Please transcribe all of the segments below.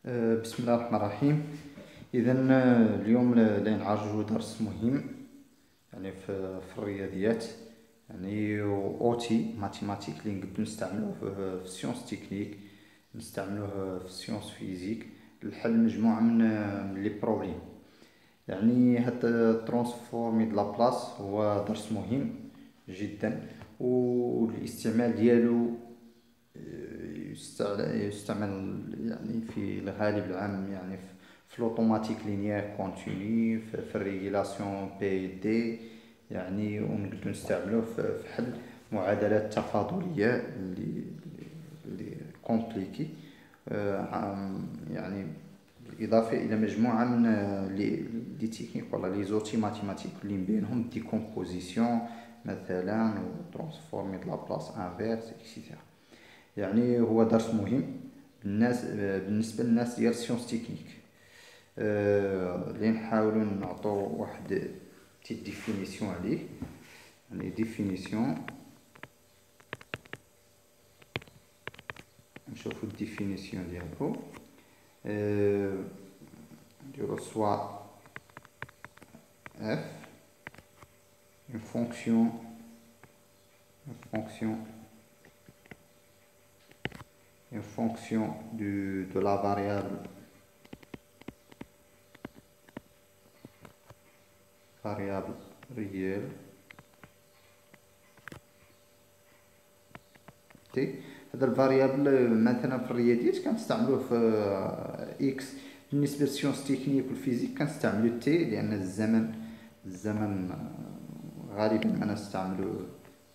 بسم الله الرحمن الرحيم. إذا اليوم نعالجو درس مهم، يعني في الرياضيات، يعني اوتي ماتيماتيك اللي نقدرو نستعملوه في السيونس تكنيك، نستعملوه في السيونس فيزيك لحل مجموعة من لي بروبليم. يعني هاد ترانسفورمي د لابلاص هو درس مهم جدا، والاستعمال ديالو يستعمل يعني في الغالب العام، يعني في الاوتوماتيك لينيير كونتيني، في الريغيلاسيون بي دي، يعني ونقدروا نستعملوه في حل معادلات تفاضليه اللي كومبليكي، يعني بالإضافة إلى مجموعة من لي تكنيك ولا لي زوتي ماتيماتيك اللي بينهم ديكومبوزيسيون مثلا، و ترانسفورمي د لابلاص انفيرس اكسيتيرا. يعني هو درس مهم بالنسبة للناس ديال سيونس تكنيك، اللي نحاولوا نعطو واحد بتيت ديفينيسيون عليه. يعني ديفينيسيون، نشوفو الديفينيسيون ديالو. نديرو سوا f une fonction de la variable réelle t. هذا الفاريابل مثلا في الرياضيات كنستعملوه في اكس، بالنسبه للسيونس تكنيك والفيزيك كنستعملو تي، لان الزمن غالبا ما نستعملو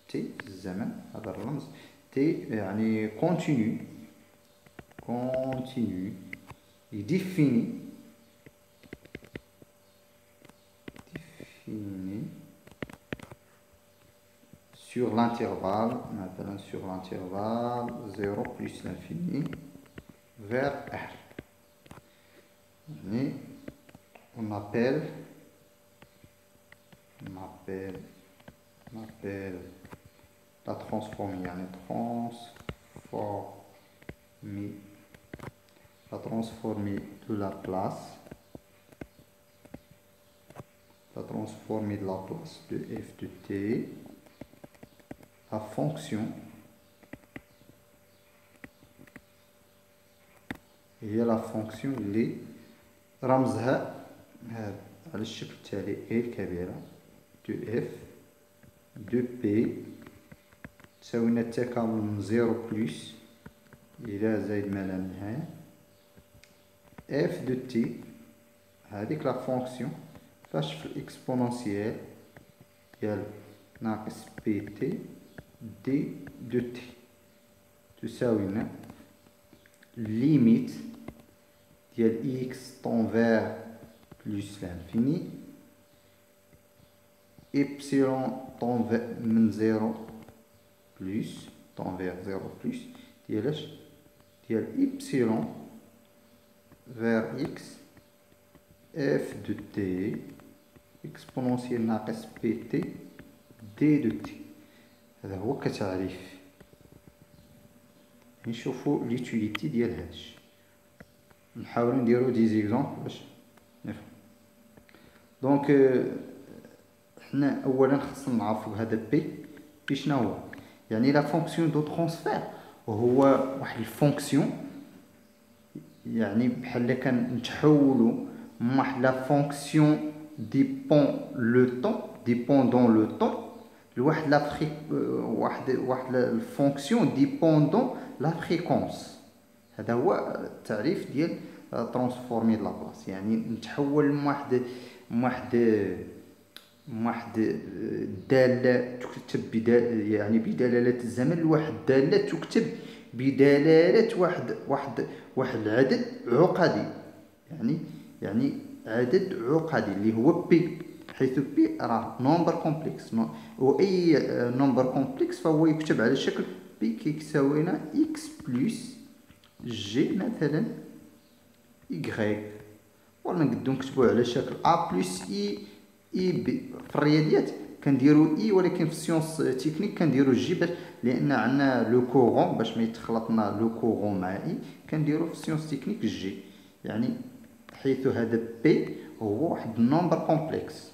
تي الزمن، هذا الرمز تي يعني كونتينيو يديفيني sur l'intervalle, maintenant sur l'intervalle 0 plus l'infini vers R. Et on appelle la transformée, la transformée de Laplace, de f de t, la fonction هي لا فونكسيون اللي رمزها على الشكل التالي: a الكبيرة دو f دو p تساوي لنا التكامل من 0 بلس إلى زائد ما لا نهاية f دو t. هذيك لا فونكسيون فاش في الاكسبونونسيال ديال ناقص بي تي دي دو تي تساوي لنا ليميت ديال اكس طون فير بلس لانفيني إبسيلون طون من 0 بلس طون فير 0 بلس ديال اش؟ ديال إبسيلون فير اكس اف دو تي اكسبونونسيال ناقص بي تي دي دو تي. هذا هو كتعريف. نشوفو ليتيليتي ديال هادشي، نحاولو نديرو دي زيكزامبل باش نفهم. دونك حنا اولا خصنا نعرفو هذا بي شنو هو. يعني لا فونكسيون دو ترانسفير هو واحد الفونكسيون، يعني بحال كنتحولو من واحد لا فونكسيون ديبوندون لو طون لواحد واحد الفونكسيون ديبوندون لا فريكونس. هذا هو التعريف ديال ترانسفورمي د لابلاص. يعني نتحول من واحد دالة تكتب يعني بدلالة الزمن لواحد دالة تكتب بدلالة واحد العدد عقدي، يعني عدد عقدي اللي هو بي، حيث بي راه نمبر كومبلكس، واي نمبر كومبلكس فهو يكتب على شكل بي كيساوي لنا اكس بلس جي مثلا y، ولا نقدروا نكتبوه على شكل ا بلس اي بي. في الرياضيات كنديروا اي، ولكن في السيونس تكنيك كنديروا جي، باش لان عندنا لو كورون باش ما يتخلطنا لو كورون مع اي، كنديروا في السيونس تكنيك جي. يعني حيث هذا بي هو واحد نومبر كومبلكس،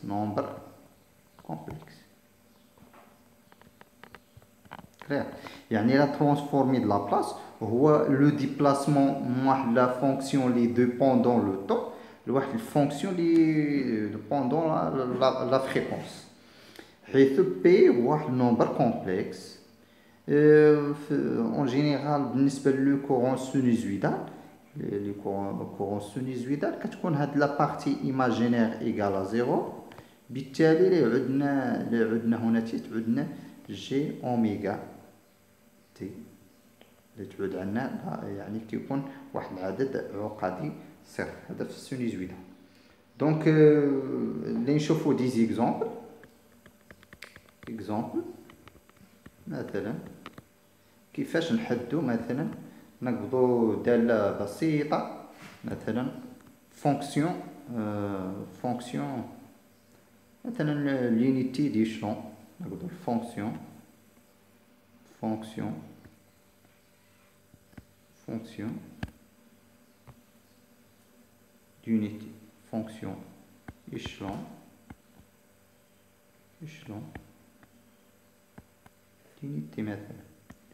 كلير. يعني لا ترانسفورمي د لا بلاس هو لو ديبلاسمون من واحد لا فونكسيون لي دوبوندون لو طون لواحد الفونكسيون لي دوبوندون لا فريكونس، حيث بي هو واحد نومبر كومبلكس. اون جينيرال بالنسبه لو كورون سينوزويدال، لي كورون سينوزويدال كتكون هاد لا بارتي ايماجينير ايكال زيرو، بالتالي اللي عندنا هنا تعودنا جي اوميغا تي اللي تعود عنا يعني كيكون واحد العدد عقدي صفر، هذا في السينوزويدال. دونك اللي نشوفوا دي زيكزامبل مثلا كيفاش نحدوا مثلا نقبضوا دالة بسيطة، مثلا فونكسيون مثلا لونيتي ديشلون، نقبضوا الفونكسيون d'unité fonction échelon d'unité مثلا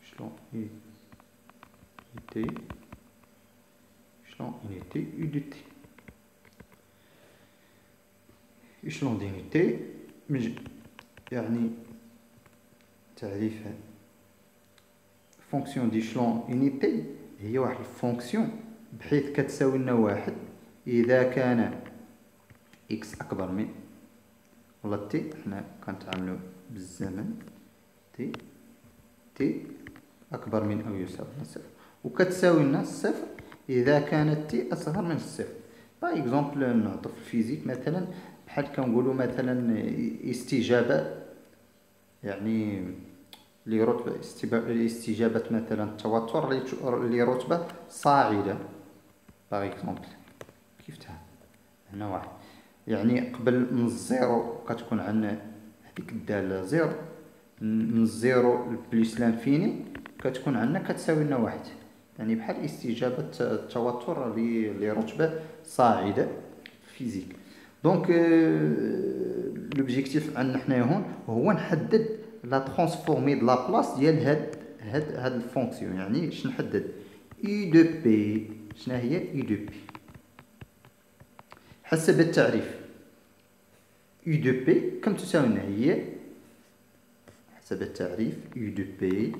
échelon unité échelon d'unité يعني تعريفها فونكسيون ديشلون unité هي واحد الفونكسيون بحيث كتساوي لنا واحد اذا كان اكس اكبر من ولا تي، حنا كنتعاملوا بالزمن تي اكبر من او يساوي صفر، وكتساوي لنا الصفر اذا كانت تي اصغر من الصفر. باغ اكزومبل نعطوا في الفيزيك مثلا بحال كنقولوا مثلا استجابه، يعني استجابه مثلا التوتر لرتبه صاعده. باغ اكزومبل كيفتها هنا واحد، يعني قبل من الزيرو كتكون عندنا هذيك الداله زيرو، من الزيرو بليس لانفيني كتكون عندنا كتساوي لنا واحد، يعني بحال استجابه التوتر لرتبه صاعده فيزيك. دونك لوبجيكتيف عندنا حنايا هون هو نحدد لا ترانسفورمي د لا بلاص ديال هاد الفونكسيون. يعني اش نحدد اي دو بي، شنو هي اي دو بي حسب التعريف؟ اي دو بي كم تساوي لنا هي حسب التعريف اي دو بي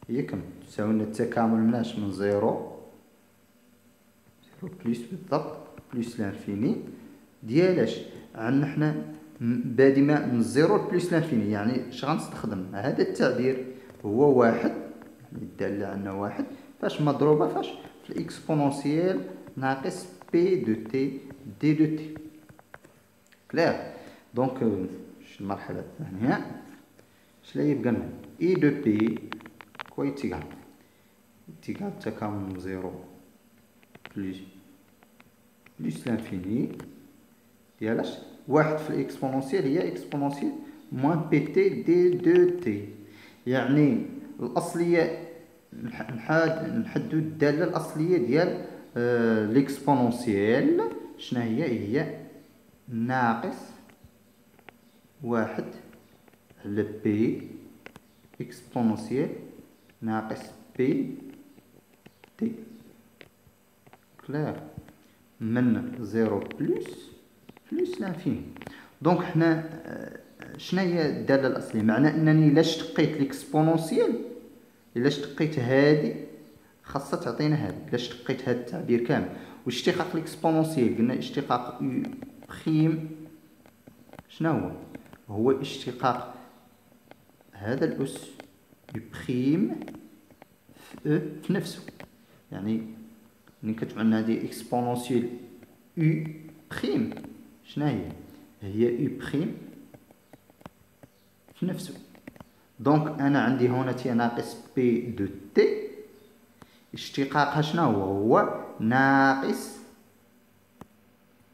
هي كم تساوي لنا التكامل مناش من زيرو بليس بالضبط بليس لانفيني ديالاش عندنا حنا بادي من الزيرو بليس لانفيني. يعني اش غنستخدم هذا التعبير هو واحد، يعني الداله عندنا واحد فاش مضروبه فاش في الاكسبونونسيال ناقص بي دو تي دي دو تي. كلير. دونك المرحله الثانيه شلا يبقى لنا اي دو بي كوي تيغال التكامل من زيرو بليس لانفيني ديالاش واحد في الاكسبونونسيال هي اكسبونونسيال موان بي تي دي دو تي. يعني الاصليه نحدو الداله الاصليه ديال الاكسبونونسيال شنو هي ناقص واحد على بي اكسبونونسيال ناقص بي تي. كلير. من زيرو بلس لانفيني. دونك حنا شناهي الداله الاصليه؟ معنى انني الا اشتقيت ليكسبونونسيال، الا اشتقيت هادي خاصها تعطينا هادي، الا اشتقيت هاد التعبير كامل. واشتقاق ليكسبونونسيال قلنا اشتقاق يو بريم شنو هو اشتقاق هذا الاس يو بريم في نفسه. يعني ملي كتبان عندنا هذه اكسبونونسيال يو بريم شنو هي يو بريم في نفسه. دونك انا عندي هنا تي ناقص بي دو تي اشتقاقها شنو هو ناقص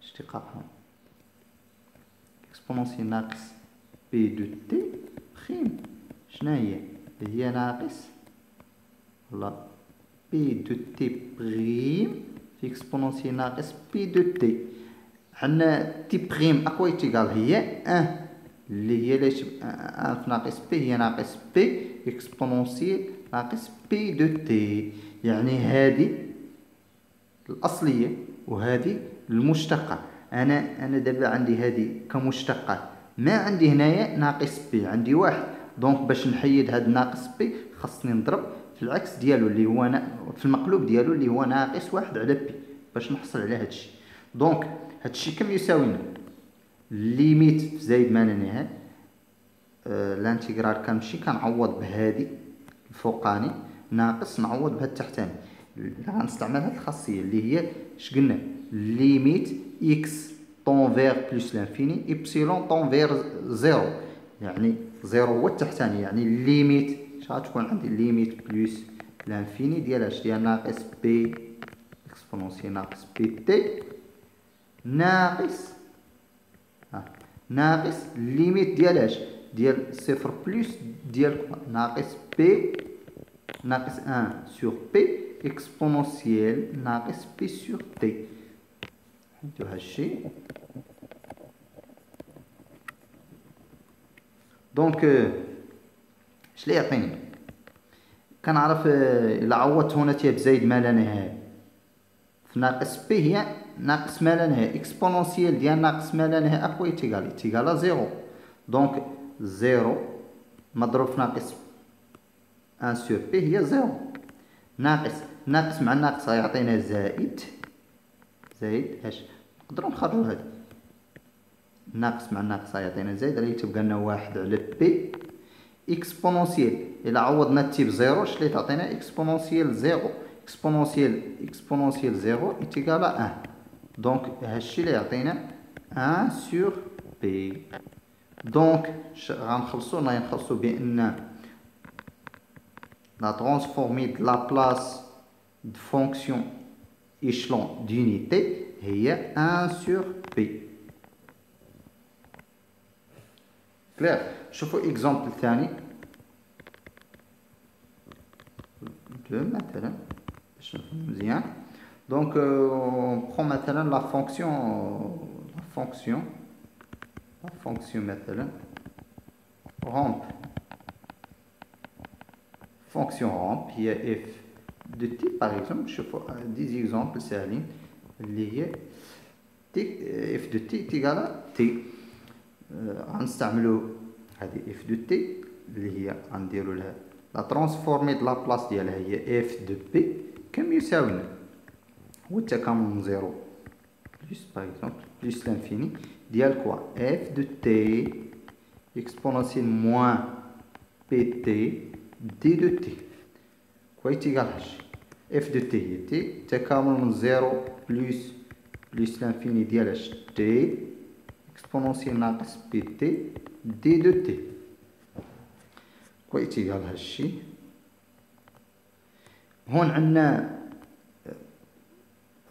اشتقاقها اكسبونونسيال ناقص بي دو تي بريم شنو هي ناقص ولا بي دو تي بريم في اكسبونونسيال ناقص بي دو تي. عندنا تي بريم اكوا تيغال هي ان، اللي هي لاش ان في ناقص بي هي ناقص بي اكسبونونسيال ناقص بي دو تي. يعني هذه الاصليه وهذه المشتقه. انا دابا عندي هذه كمشتقات، ما عندي هنايا ناقص بي، عندي واحد. دونك باش نحيد هاد ناقص بي خاصني نضرب في العكس ديالو اللي هو في المقلوب ديالو اللي هو ناقص واحد على بي باش نحصل على هادشي. دونك هادشي كم يساوينا؟ ليميت في زايد ما لا نهاية الانتيغرال كنمشي كنعوض بهادي الفوقاني ناقص نعوض بهاد التحتاني. غنستعمل هاد الخاصيه اللي هي اش قلنا ليميت اكس طون فيغ بلس لانفيني ايبسيلون طون فيغ زيرو، يعني زيرو هو التحتاني. يعني ليميت اش غتكون عندي؟ ليميت بلس لانفيني ديال اش؟ ديال ناقص بي اكسبونونسيال ناقص بي تي ناقص ناقص ليميت ديال اش؟ ديال صفر بلس ديال ناقص بي ناقص 1 sur P exponentielle ناقص P sur T. حيدو هادشي. دونك اش اللي يعطيني؟ كنعرف الا عوضت هنا تي بزايد ما لا نهاية في ناقص بي هي ناقص ما لا نهاية اكسبونونسيال ديال ناقص ما لا نهاية اكوا تيغالا زيرو. دونك زيرو مضروب في ناقص 1 sur بي هي زيرو. ناقص مع الناقص غيعطينا زائد اش؟ نقدروا نخرجوا هذا ناقص مع الناقص غيعطينا زائد، راه تبقى لنا واحد على بي اكسبونونسيال. الا عوضنا تي بزيرو اش اللي تعطينا؟ اكسبونونسيال زيرو. اكسبونونسيال زيرو تيغالا ان. دونك هادشي اللي يعطينا ان سور بي. دونك غنخلصو بان la transformée de la place de fonction échelon d'unité هي 1 sur P. كلير. شوفوا اكزامبل ثاني مثلا باش نفهم مزيان. دونك نبخو مثلا لا فونكسيون مثلا rampe. fonction rampe هي f de t par exemple. شوفوا دي اكزامبل ساهلين اللي هي t f de t تيغالا t. غنستعملو هذه f de t اللي هي غنديرو لها لا ترانسفورمي د لا بلاص ديالها هي f de p كم يساوينا هو التكامل من زيرو بلس باغ اكزومبل بلس لانفيني ديال كوا f de t اكسبونونسيال موان بي تي دي دو تي كوا تيغال هادشي. اف دو تي هي تي تكامل من زيرو بلس لانفيني ديال اش تي اكسبونونسيال ناقص بي تي دي دو تي كوا تيغال هادشي. هون عندنا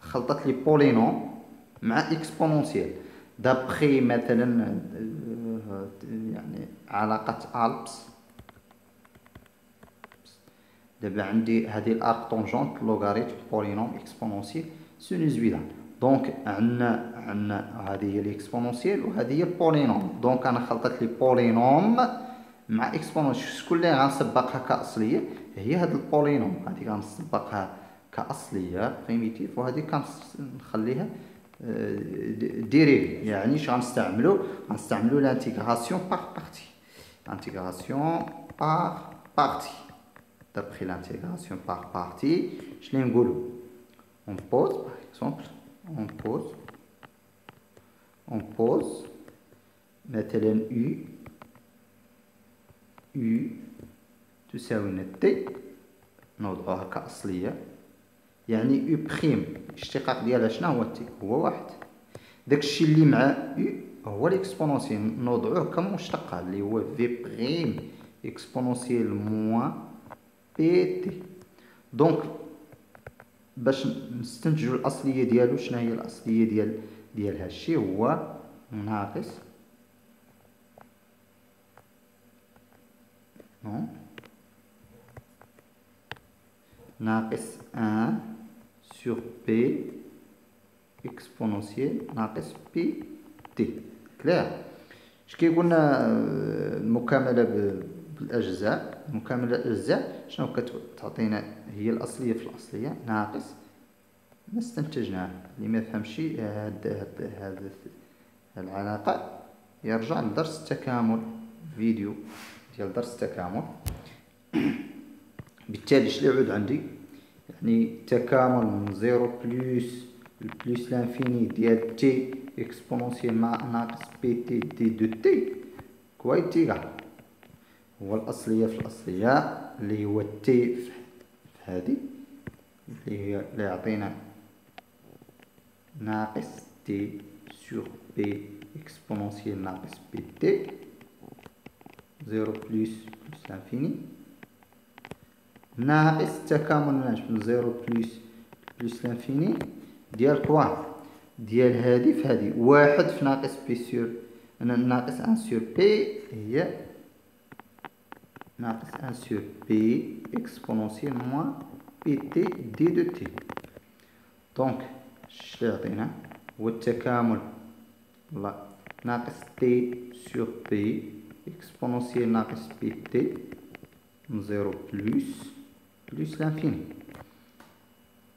خلطت لي بولينوم مع اكسبونونسيال دابخي مثلا يعني علاقة البس. دابا عندي هذه الارك طونجونت لوغاريتم بولينوم اكسبونونسيال سينوزويدال. دونك عندنا هذه هي الاكسبونونسيال وهذه هي البولينوم. دونك انا خلطت لي بولينوم مع اكسبونونسيال. شكون اللي غنسبقها كاصليه؟ هي هاد البولينوم هذه غنسبقها كاصليه بريميتيف، وهذه كنخليها ديريفي. يعني اش غنستعملو لانتيغراسيون باغ بارتي. d'après l'intégration par partie je l'ai نقولوا on pose par exemple on pose مثلا u تساوي لنا t نوضعوها كأصلية. يعني u بريم الاشتقاق ديالها شنو هو t؟ هو واحد. داكشي اللي مع u هو الاكسبونونسيال نوضعوه كمشتقة اللي هو v بريم اكسبونونسيال موان بي تي. دونك باش نستنتجوا الاصليه ديالو شنو هي الاصليه ديال هادشي؟ هو ناقص ناقص 1 sur بي اكسبونونسيال ناقص بي تي. كلير. اش كيقولنا المكامله بالاجزاء؟ مكامله الاجزاء شنو كتعطينا؟ هي الاصليه في الاصليه ناقص ما استنتجناه. اللي ما فهمش هاد العلاقه يرجع لدرس التكامل، فيديو ديال درس التكامل. بالتالي اش اللي يعود عندي؟ يعني تكامل من زيرو بلوس لانفيني ديال تي اكسبونونسيال ناقص بي تي دي دو تي كواي تي كاع هو الأصلية في الأصلية اللي هو تي في هادي اللي يعطينا ناقص تي سور بي اكسبونونسيال ناقص بي تي زيرو بلوس لانفيني ناقص التكامل من زيرو بلوس لانفيني ديال كوا ديال هادي في هادي واحد في ناقص بي سور ناقص ان سور بي هي ناقص ان سور بي اكسبونونسيال موان بي تي دي دو تي. دونك اش يعطينا هو التكامل ناقص تي سور بي اكسبونونسيال ناقص بي تي من زيرو بلوس لانفيني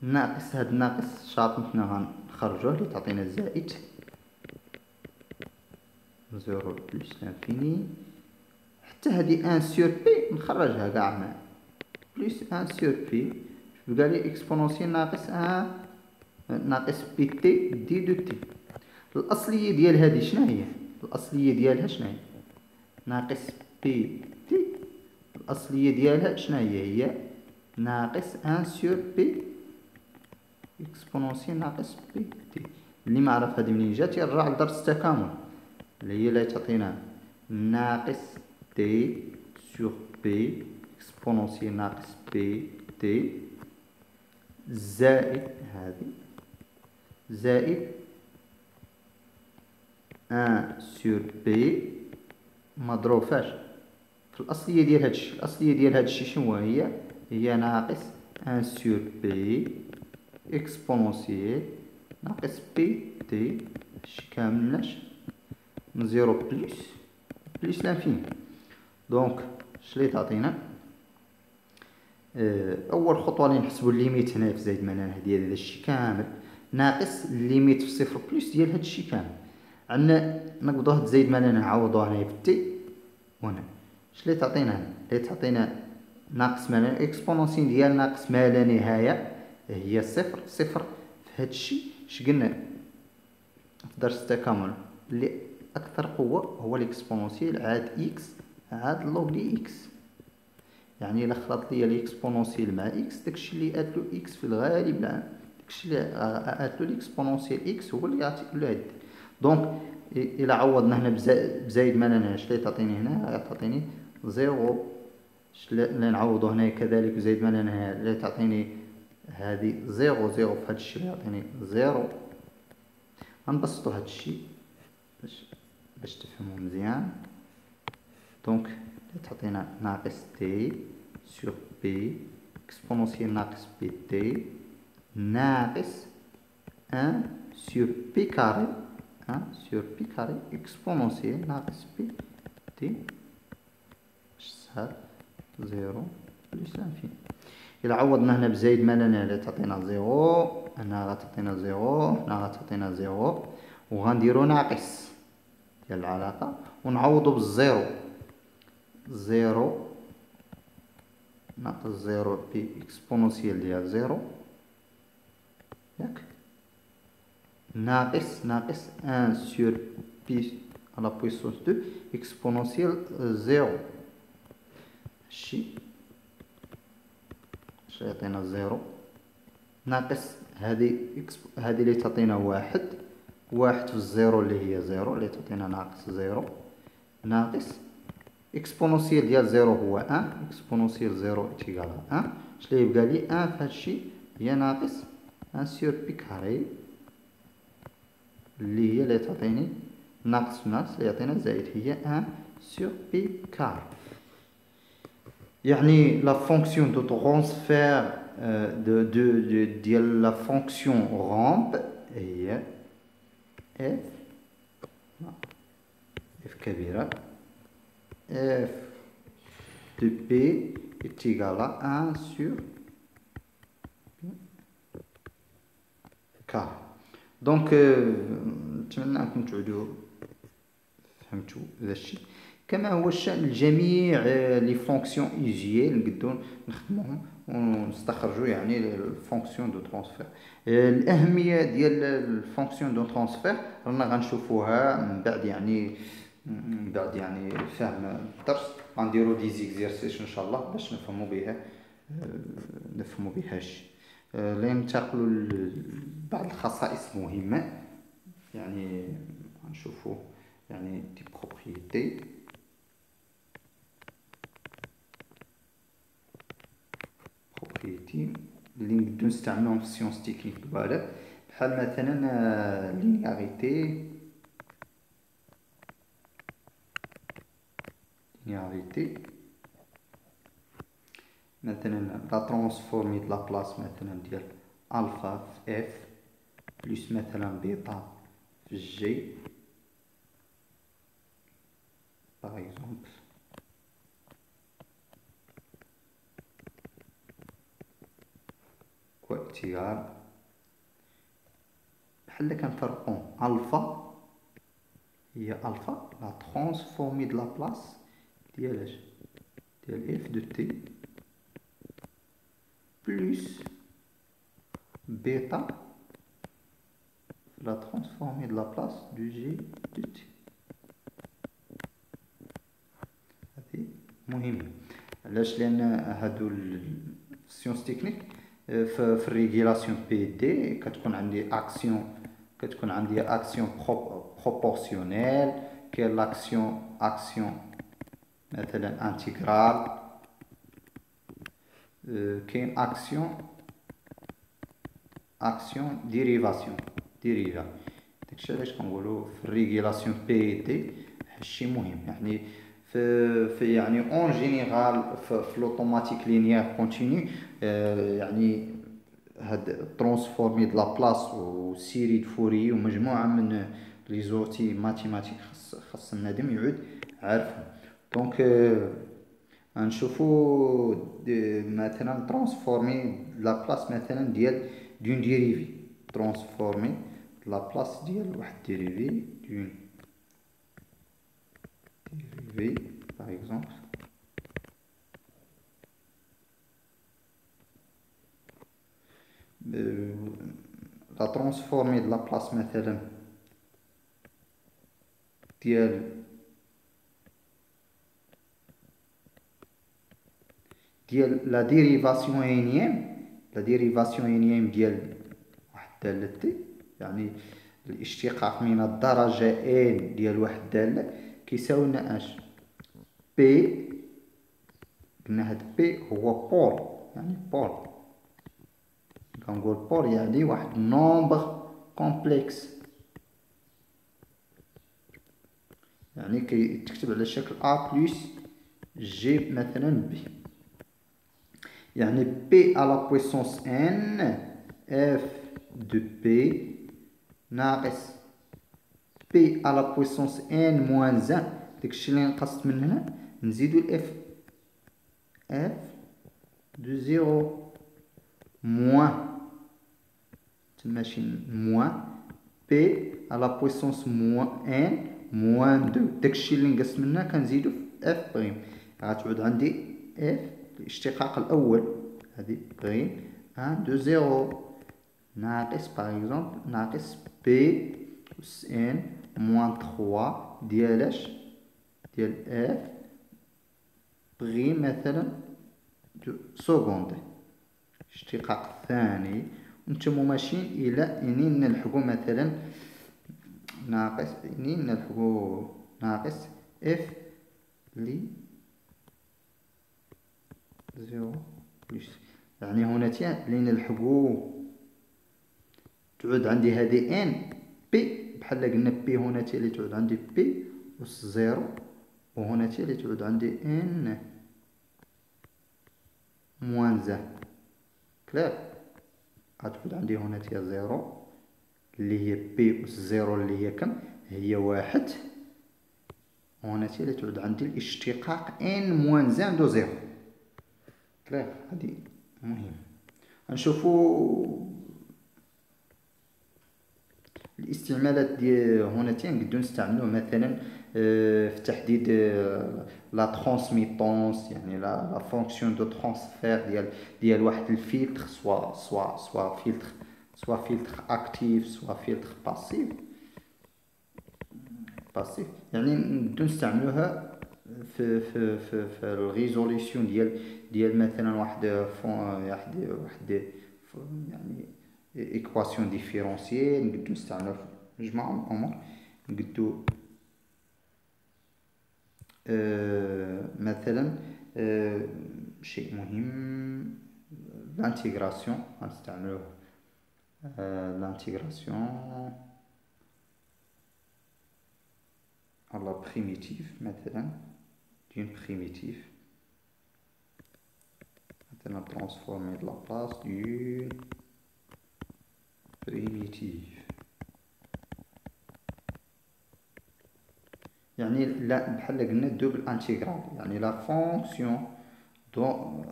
ناقص هاد الناقص شاطنتنا غنخرجوه اللي تعطينا زائد زيرو بلوس لانفيني حتى هادي ان سور بي نخرجها كاع مع بلوس ان سور بي بقى لي اكسبونونسيال ناقص ان ناقص بي تي دي دو تي. الاصليه ديال هادي شنو هي؟ الاصليه ديالها شنو هي؟ ناقص بي تي. الاصليه ديالها شنو هي؟ هي ناقص ان سور بي اكسبونونسيال ناقص بي تي. اللي ما عرف هادي منين جات يرجع لدرس التكامل اللي هي اللي تعطينا ناقص تي سور بي اكسبونونسيال ناقص بي تي زائد هادي زائد ان سور بي مضروب فاش في الاصليه ديال هادشي. الاصليه ديال هادشي شنو هي؟ هي ناقص ان سور بي اكسبونونسيال ناقص بي تي هادشي كاملناش من زيرو بلوس لانفيني. دونك شلي تعطينا اول خطوه اللي نحسبوا الليميت هنا في زايد منها ديال هادشي كامل ناقص الليميت في صفر بلوس ديال هادشي كامل. عندنا نقبضوه زايد منها نعوضوه هنا في تي وهنا شلي تعطينا هنا؟ اللي تعطينا ناقص ما لا اكسبونونسيال ديال ناقص ما لا نهايه هي صفر. صفر في هادشي اش قلنا في درس التكامل اللي اكثر قوه هو الاكسبونونسيال عاد اكس عاد لوغ دي اكس. يعني الا خلطت ليا الاكسبونونسيال مع اكس داكشي اللي اتلو اكس في الغالب داكشي اللي اتلو الاكسبونونسيال اكس هو اللي يعطيك هاد. دونك الى عوضنا هنا بزايد ما لنا اش تعطيني هنا؟ تعطيني زيرو. اللي نعوضو هنا كذلك بزايد ما لنا اللي تعطيني هادي زيرو في هادشي اللي يعطيني زيرو. غنبسطو هادشي باش تفهمو مزيان. دونك تعطينا ناقص تي سور بي اكسبونونسيال ناقص بي تي ناقص ان سور بي كاري سور بي كاري اكسبونونسيال ناقص بي تي سهل زيرو بلوس لانفيني. إلا عوضنا هنا بزايد ما لنا تعطينا زيرو هنا غتعطينا زيرو هنا غتعطينا زيرو وغنديرو ناقص ديال العلاقة ونعوضو بالزيرو زيرو ناقص زيرو بي اكسبونونسيال ديال زيرو ياك ناقص ان سور بي على بويسونس دو اكسبونونسيال زيرو هادشي اش يعطينا زيرو ناقص هادي اللي تعطينا واحد في الزيرو اللي هي زيرو اللي تعطينا ناقص زيرو ناقص اكسبونونسيال ديال زيرو هو ان اكسبونونسيال زيرو تيكال ان اش اللي يبقى لي ان في هادشي هي ناقص ان سور بي كاري اللي هي اللي تعطيني ناقص في ناقص اللي يعطينا زائد هي ان سور بي كاري. يعني لا فونكسيون دو ترونسفير ديال لا فونكسيون رامب هي اف كبيرة f de p est égal à 1 sur k. دونك نتمنى انكم تعودوا فهمتوا هذا الشيء. كما هو الشأن لجميع لي فونكسيون ايجيال نقدروا نخدموهم ونستخرجوا يعني الفونكسيون دو ترانسفير. الاهميه ديال الفونكسيون دو ترانسفير رانا غنشوفوها من بعد يعني فهم الدرس. غنديروا دي زيكزيرسيس ان شاء الله باش نفهموا بها الشيء. لننتقلوا لبعض الخصائص مهمه، يعني غنشوفوا يعني دي بروبريتي اللي نقدروا نستعملوهم في السيونس تكنيك دوالا، بحال مثلا لينياريتي مثلا لا ترانسفورمي د لا بلاص مثلا ديال الفا في اف بلس مثلا بيتا في جي باغ اكزومبل. كوارتيال بحال كنفرقو الفا هي الفا لا ترانسفورمي د لا بلاص ديال اف دو تي بلس بيتا la transformée de la place du G de T. هذه مهمة. علاش؟ لأن هادو السيونس تكنيك في الريغيلاسيون بي دي كتكون عندي اكسيون بروبورسيونيل، كاين لاكسيون مثلا انتيغرال، كاين اكسيون ديريفا. داكشي علاش كنقولوا في الريغيلاسيون بي دي هادشي مهم. يعني في يعني اون جينيرال في لوطوماتيك لينيير كونتينيو، يعني هاد ترانسفورمي د لا بلاص و سيري د فوري ومجموعه من لي زوتي ماتيماتيك خاص النادم يعود عارفهم. دونك غنشوفوا مثلا ترانسفورمي د لا بلاص مثلا ديال دون ديريفي، ترانسفورمي لا بلاص ديال واحد ديريفي دون ديريفي باغ اكزومبل لا ترانسفورمي د لا بلاص مثلا ديال لا ديريفاسيون انيام ديال واحد الدالة تي، يعني الاشتقاق من الدرجة ان ديال واحد الدالة كيساوي لنا اش؟ بي. قلنا هاد بي هو بول، يعني كنقول بول يعني واحد نومبر كومبلكس، يعني كيتكتب على شكل ا بلس جي مثلا بي، يعني بي على بويسونس ان اف دو بي ناقص بي على بويسونس ان موان زان. داكشي اللي نقصت من هنا نزيدو الاف دو زيرو موان تماشي موان بي على بويسونس موان ان موان دو. داكشي اللي نقصت من هنا كنزيدو في اف بريم، غتعود عندي اف الاشتقاق الاول هذه بريم 1 2 0 ناقص باغ اكزومبل ناقص بي اس ان موان 3 ديال اف بريم مثلا دو سكوند اشتقاق ثاني. نتوما ماشيين الى انين نلحقو مثلا ناقص اف لي 0 بلس، يعني هنا اللي نلحقو تعود عندي هذه ان بي بحال قلنا بي هنا اللي تعود عندي بي اس 0، وهنا اللي تعود عندي ان موان زان كلير. غتعود عندي هنا تي زيرو اللي هي بي أس زيرو اللي هي كم؟ هي واحد. وهنا تي اللي تعود عندي الاشتقاق ان موان زان دو زيرو. كلير. هادي مهم. غنشوفو الاستعمالات ديال هنا تي نقدو نستعملوه مثلا في تحديد لا ترانسميتونس، يعني لا فونكسيون دو ترانسفير ديال واحد الفلتر، سوا فلتر اكتيف سوا فلتر باسيف. يعني نقدو نستعملوها في الريزوليسيون ديال مثلا واحد يعني ايكواسيون ديفيرونسييل. نقدو نستعملوها في مجموعة من الامور. نقدو مثلا شيء مهم لانتيغراسيون. غنستعملوه لانتيغراسيون على بريميتيف، مثلا دون بريميتيف، مثلا ترانسفورمي د لا بلاس دون بريميتيف. يعني لا بحال قلنا دوبل انتيغرال، يعني لا فونكسيون دو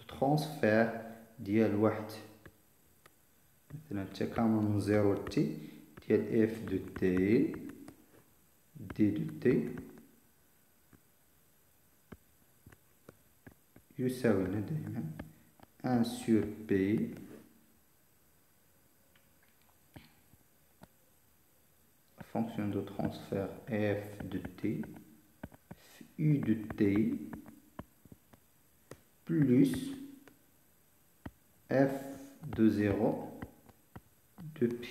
ترانسفير ديال واحد مثلا التكامل من زيرو ل تي ديال اف دو تي دي دو تي يساوي لنا دائما ان سور بي fonction de transfert f de t u de t plus f de 0 de p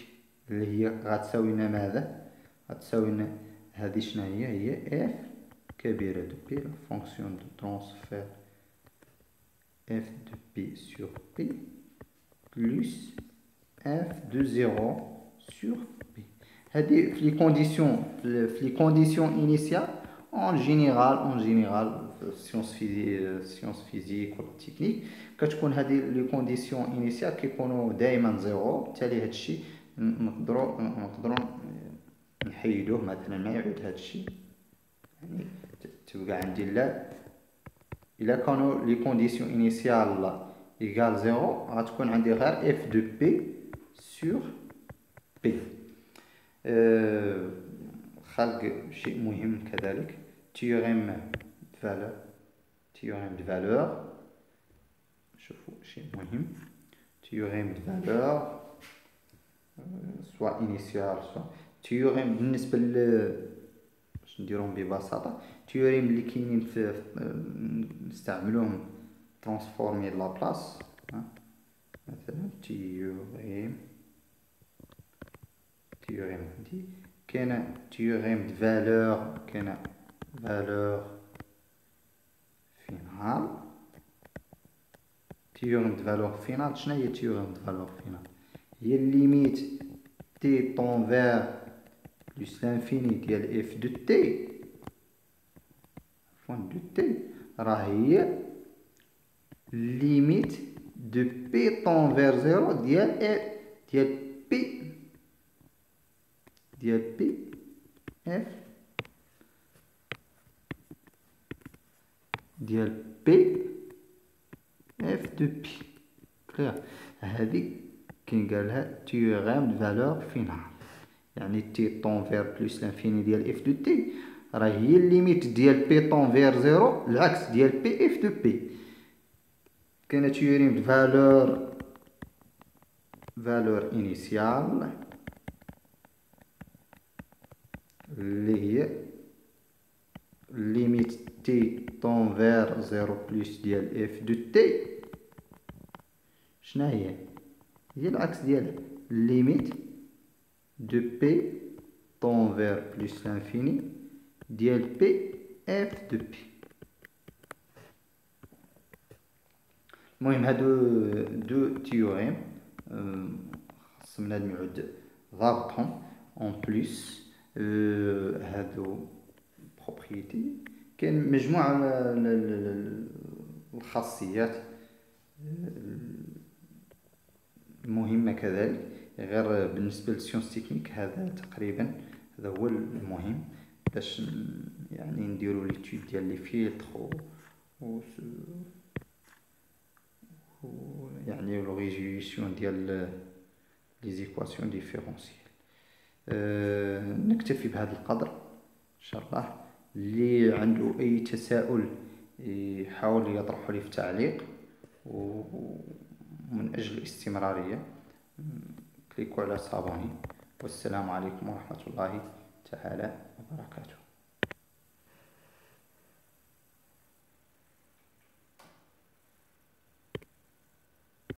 اللي هي غتساوي لنا ماذا؟ غتساوي لنا هذه شنو هي f كبيرة دو p la fonction de transfert f de p sur p plus f de 0 sur p. هذه في لي كونديسيون انيسيال اون جينيرال سيونس فيزيك ولا تكنيك كتكون هذه لي كونديسيون انيسيال كيكونوا دائما زيرو. بالتالي هذا الشيء نقدروا نحيدوه مثلا ما يعود هذا الشيء. يعني تبقى عندي لا الا كانوا لي كونديسيون انيسيال ايكال زيرو غتكون عندي غير اف دو بي سور بي. خلق شيء مهم كذلك تيوريم دو فالور. شوفوا شيء مهم تيوريم دو فالور سواء انيسيال سواء تيوريم. بالنسبه باش نديروهم ببساطه تيوريم اللي كاينين في نستعملوهم ترانسفورمي لا بلاص. مثلا تيوريم دي كاين تيوريم دو فالور، كاين فالور فينال. تيوريم دو فالور فينال شنو هي تيوريم دو فالور فينال؟ هي الليميت تي طون فير بلس لانفيني ديال اف دو تي فون دو تي راه هي ليميت دو بي طون فير زيرو ديال بي اف ديال بي اف دو بي. كلير. هذه كينقالها تيوريم دو فالور فينال. يعني تي طون فير بلس لانفيني ديال اف دو تي راه هي الليميت ديال بي طون فير زيرو العكس ديال بي اف دو بي. كاينه تيوريم دو فالور انيسيال اللي هي ليميت تي طون فير زيرو بلس ديال اف دو تي شنو هي العكس ديالها ليميت دو بي طون فير بلس لانفيني ديال بي اف دو بي. المهم هادو دو تيوريم خاص بنادم يعود ضابطهم. اون بليس هادو بروبريتي كاين مجموعة الخاصيات مهمة كذلك. غير بالنسبة للسيونس تكنيك هذا تقريبا هذا هو المهم باش يعني نديرو ليتود ديال لي فيلتر و يعني لو ريزوليسيون ديال لي زيكواسيون ديفيرونسيال. نكتفي بهذا القدر ان شاء الله. اللي عنده اي تساؤل يحاول يطرحه لي في تعليق، ومن اجل الاستمرارية كليكوا على صابوني. والسلام عليكم ورحمة الله تعالى وبركاته.